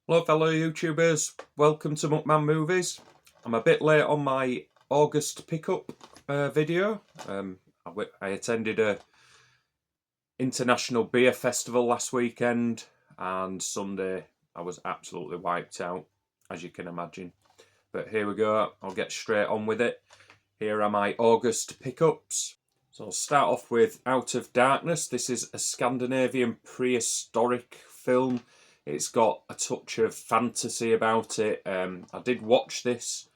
Hello fellow YouTubers, welcome to Muckman Movies. I'm a bit late on my August pickup video. I attended a international beer festival last weekend and Sunday I was absolutely wiped out, as you can imagine. But here we go, I'll get straight on with it. Here are my August pickups. So I'll start off with Out of Darkness. This is a Scandinavian prehistoric film. It's got a touch of fantasy about it. I did watch this,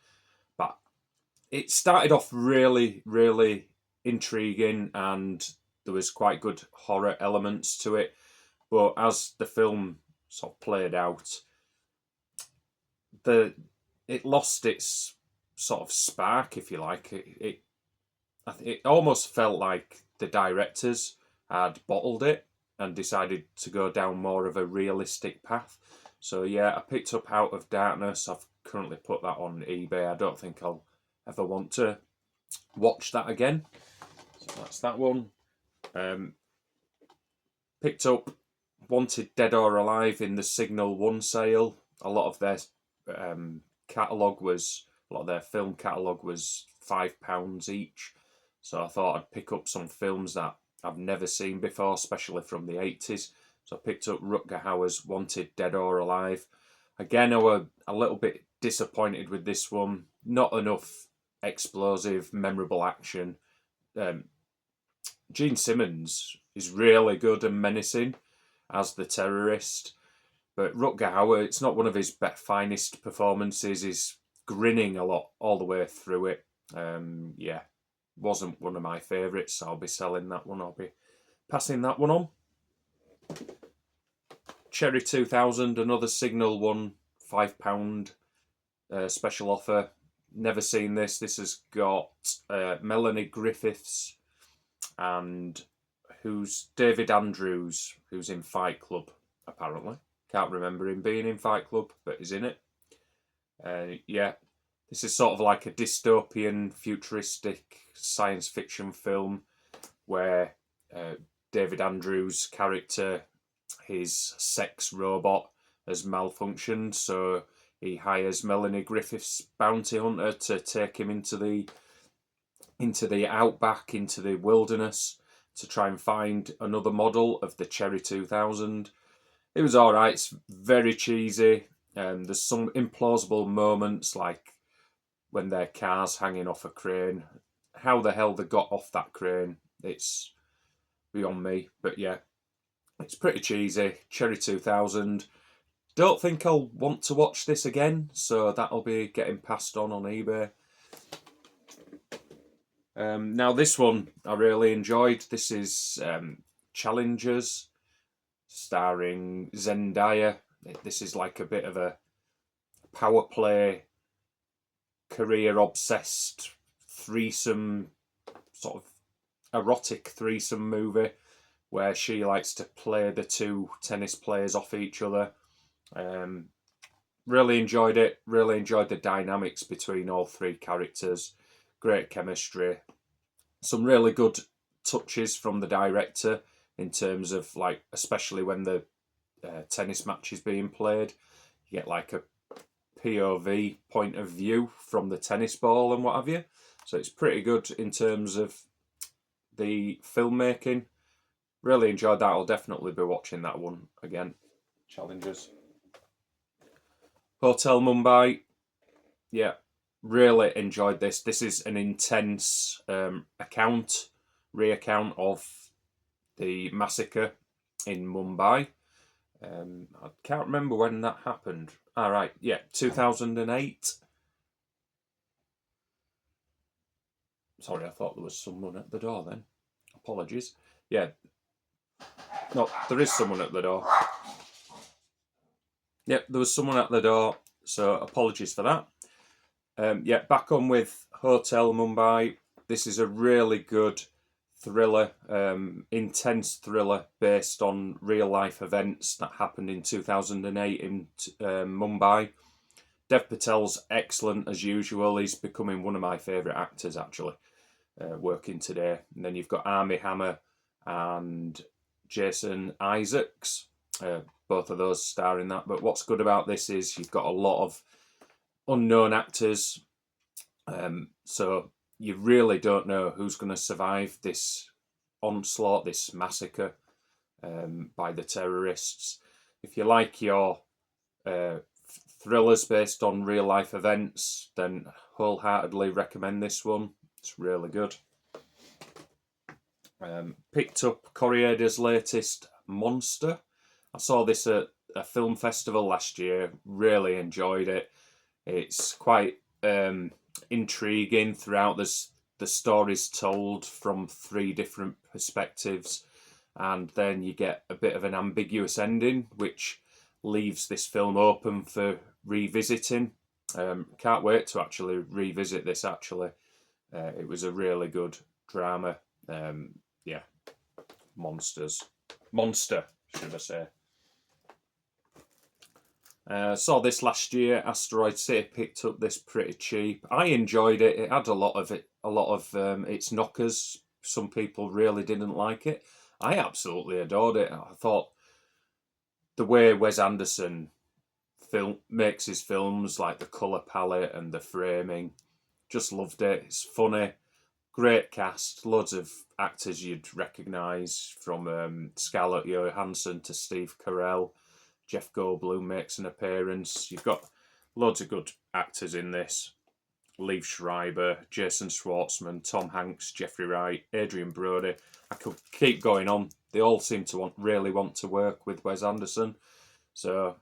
but it started off really, really intriguing and there was quite good horror elements to it. But as the film sort of played out, it lost its sort of spark, if you like. It almost felt like the directors had bottled it and decided to go down more of a realistic path. So yeah, I picked up Out of Darkness. I've currently put that on eBay. I don't think I'll ever want to watch that again. So that's that one. Picked up Wanted Dead or Alive in the Signal 1 sale. A lot of their catalogue was, a lot of their film catalogue was £5 each. So I thought I'd pick up some films that I've never seen before, especially from the 80s. So I picked up Rutger Hauer's Wanted Dead or Alive. Again, I was a little bit disappointed with this one. Not enough explosive, memorable action. Gene Simmons is really good and menacing as the terrorist. But Rutger Hauer, it's not one of his finest performances. He's grinning a lot all the way through it. Yeah, wasn't one of my favourites, so I'll be selling that one. I'll be passing that one on. Cherry 2000, another Signal one, £5 special offer. Never seen this. This has got Melanie Griffiths and who's David Andrews, who's in Fight Club, apparently. Can't remember him being in Fight Club, but he's in it. Yeah, this is sort of like a dystopian, futuristic science fiction film where David Andrews' character, his sex robot, has malfunctioned, so he hires Melanie Griffith's bounty hunter to take him into the outback, into the wilderness, to try and find another model of the Cherry 2000. It was alright, it's very cheesy. There's some implausible moments, like when their car's hanging off a crane. How the hell they got off that crane, it's beyond me. But yeah, it's pretty cheesy. Cherry 2000. Don't think I'll want to watch this again, so that'll be getting passed on eBay. Now this one I really enjoyed. This is Challengers, starring Zendaya. This is like a bit of a power play, career-obsessed threesome, sort of erotic threesome movie where she likes to play the two tennis players off each other. Really enjoyed it. Really enjoyed the dynamics between all three characters. Great chemistry. Some really good touches from the director in terms of, like, especially when the tennis match is being played, you get like a POV point of view from the tennis ball and what have you. So it's pretty good in terms of the filmmaking. Really enjoyed that. I'll definitely be watching that one again. Challengers. Hotel Mumbai. Yeah, really enjoyed this. This is an intense reaccount of the massacre in Mumbai. I can't remember when that happened. All right, yeah, 2008. Sorry, I thought there was someone at the door then. Apologies. Yeah. No, there is someone at the door. Yep, there was someone at the door, so apologies for that. Yeah, back on with Hotel Mumbai. This is a really good thriller, intense thriller based on real life events that happened in 2008 in Mumbai. Dev Patel's excellent as usual. He's becoming one of my favourite actors, actually, working today. And then you've got Armie Hammer and Jason Isaacs. Both of those star in that. But what's good about this is you've got a lot of unknown actors, so you really don't know who's going to survive this onslaught, this massacre by the terrorists. If you like your thrillers based on real life events, then wholeheartedly recommend this one. It's really good. Picked up Corriera's latest Monster. I saw this at a film festival last year. Really enjoyed it. It's quite intriguing throughout. The story's told from 3 different perspectives, and then you get a bit of an ambiguous ending, which leaves this film open for revisiting. Can't wait to actually revisit this. Actually, it was a really good drama. Yeah, Monster, should I say. Saw this last year. Asteroid City. Picked up this pretty cheap. I enjoyed it. It had a lot of its knockers. Some people really didn't like it. I absolutely adored it. I thought the way Wes Anderson makes his films, like the colour palette and the framing, just loved it. It's funny, great cast, loads of actors you'd recognise, from Scarlett Johansson to Steve Carell. Jeff Goldblum makes an appearance. You've got loads of good actors in this. Liev Schreiber, Jason Schwartzman, Tom Hanks, Jeffrey Wright, Adrian Brody. I could keep going on. They all seem to really want to work with Wes Anderson. So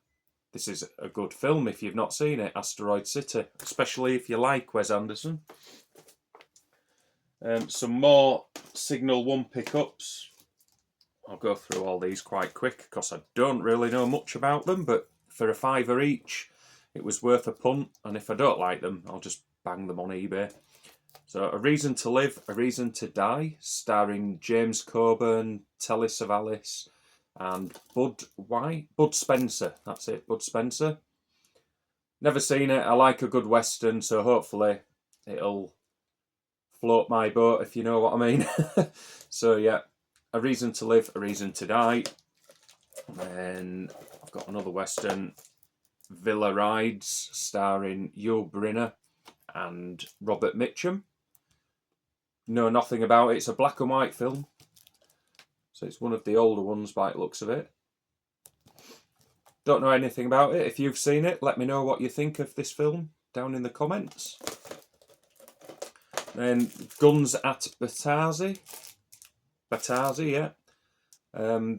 this is a good film if you've not seen it, Asteroid City, especially if you like Wes Anderson. Some more Signal 1 pickups. I'll go through all these quite quick because I don't really know much about them, but for a £5 each, it was worth a punt, and if I don't like them, I'll just bang them on eBay. So, A Reason to Live, A Reason to Die, starring James Coburn, Telly Savalas, and Bud Spencer. That's it, Bud Spencer. Never seen it. I like a good Western, so hopefully it'll float my boat, if you know what I mean. So yeah, A Reason to Live, A Reason to Die. And then I've got another Western, Villa Rides, starring Yul Brynner and Robert Mitchum. Know nothing about it. It's a black and white film, so it's one of the older ones by the looks of it. Don't know anything about it. If you've seen it, let me know what you think of this film down in the comments. Then Guns at Batazi, yeah.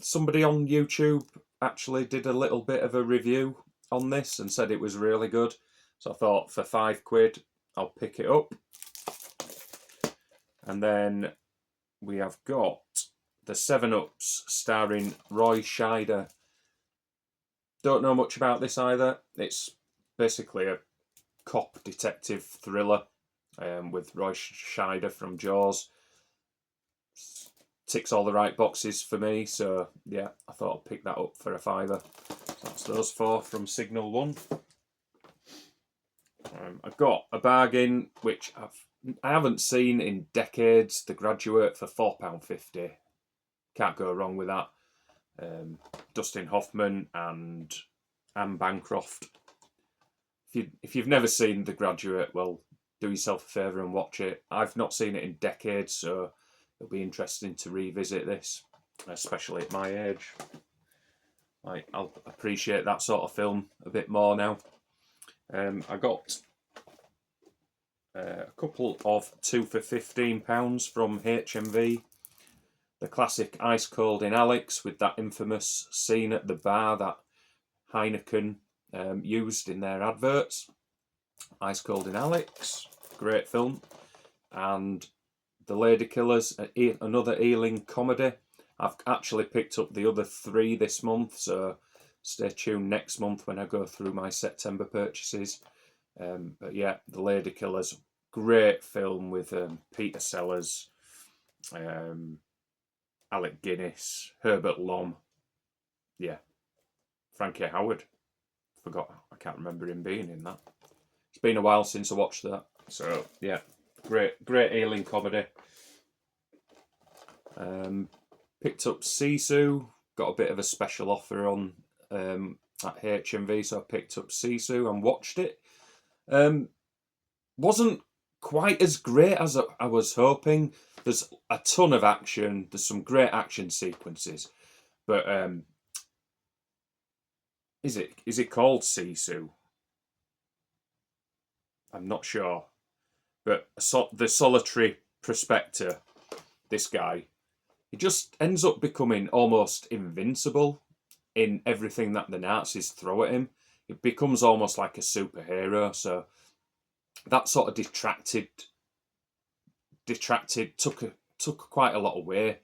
Somebody on YouTube actually did a little bit of a review on this and said it was really good. So I thought for £5, I'll pick it up. And then we have got the 7-Ups starring Roy Scheider. Don't know much about this either. It's basically a cop detective thriller with Roy Scheider from Jaws. Ticks all the right boxes for me, so yeah, I thought I'd pick that up for a £5. So that's those 4 from Signal 1. I've got a bargain which I haven't seen in decades, The Graduate, for £4.50. Can't go wrong with that. Dustin Hoffman and Anne Bancroft. If you've never seen The Graduate, well, do yourself a favour and watch it. I've not seen it in decades, so it'll be interesting to revisit this, especially at my age. I'll appreciate that sort of film a bit more now. I got a couple of 2 for £15 from HMV. The classic Ice Cold in Alex, with that infamous scene at the bar that Heineken used in their adverts. Ice Cold in Alex, great film. And The Ladykillers, another Ealing comedy. I've actually picked up the other 3 this month, so stay tuned next month when I go through my September purchases. But yeah, The Ladykillers, great film with Peter Sellers, Alec Guinness, Herbert Lom. Yeah, Frankie Howard. I can't remember him being in that. It's been a while since I watched that. So yeah, great Ealing comedy. Picked up Sisu, got a bit of a special offer on at HMV, so I picked up Sisu and watched it. Wasn't quite as great as I was hoping. There's a ton of action. There's some great action sequences, but is it called Sisu? I'm not sure. But the solitary prospector, this guy, he just ends up becoming almost invincible in everything that the Nazis throw at him. It becomes almost like a superhero. So that sort of took quite a lot away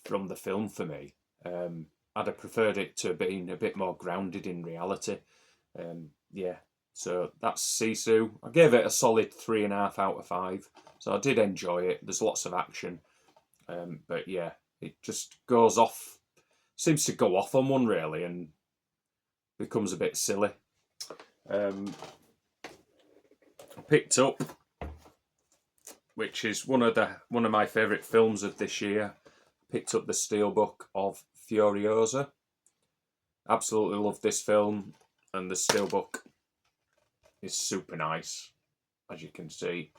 from the film for me. I'd have preferred it to being a bit more grounded in reality. Yeah, so that's Sisu. I gave it a solid 3.5 out of 5. So I did enjoy it. There's lots of action, but yeah, it just goes off. Seems to go off on one really, and becomes a bit silly. I picked up, which is one of my favourite films of this year. Picked up the Steelbook of Furiosa. Absolutely love this film, and the Steelbook is super nice, as you can see.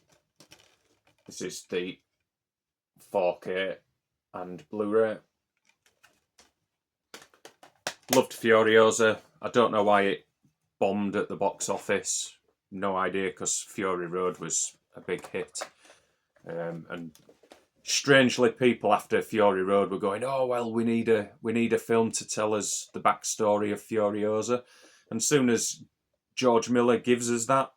This is the 4K and Blu-ray. Loved Furiosa. I don't know why it bombed at the box office. No idea, because Fury Road was a big hit. And strangely, people after Fury Road were going, "Oh well, we need a film to tell us the backstory of Furiosa." And soon as George Miller gives us that,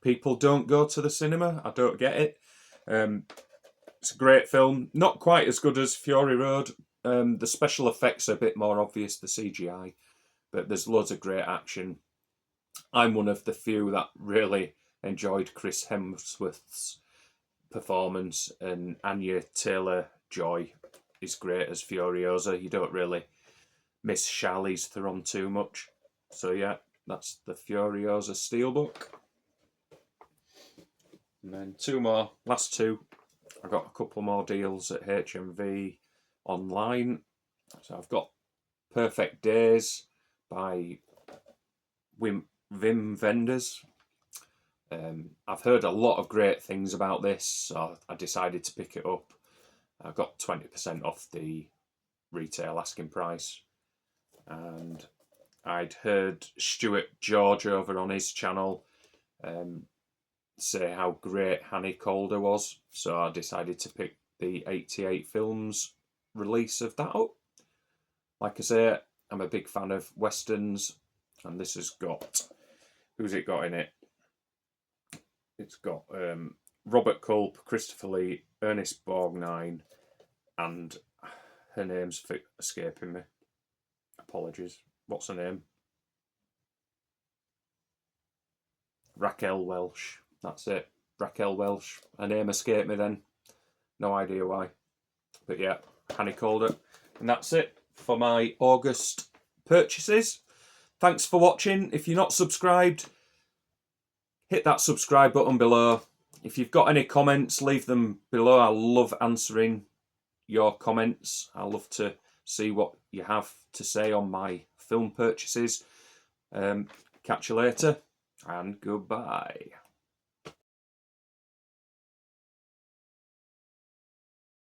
people don't go to the cinema. I don't get it. It's a great film. Not quite as good as Fury Road. The special effects are a bit more obvious, the CGI, but there's loads of great action. I'm one of the few that really enjoyed Chris Hemsworth's performance, and Anya Taylor-Joy is great as Furiosa. You don't really miss Charlize Theron too much. So yeah, that's the Furiosa Steelbook. And then last two. I got a couple more deals at HMV online. So I've got Perfect Days by Wim Wenders. I've heard a lot of great things about this, so I decided to pick it up. I got 20% off the retail asking price, and I'd heard Stuart George over on his channel say how great Hanny Calder was, so I decided to pick the 88 Films release of that up. Like I say, I'm a big fan of westerns, and this has got, who's it got in it? It's got Robert Culp, Christopher Lee, Ernest Borgnine, and her name's escaping me. Apologies. What's her name? Raquel Welch. That's it. Raquel Welch. Her name escaped me then. No idea why. But yeah, Hanny Calder. And that's it for my August purchases. Thanks for watching. If you're not subscribed, hit that subscribe button below. If you've got any comments, leave them below. I love answering your comments. I love to see what you have to say on my film purchases. Catch you later, and goodbye.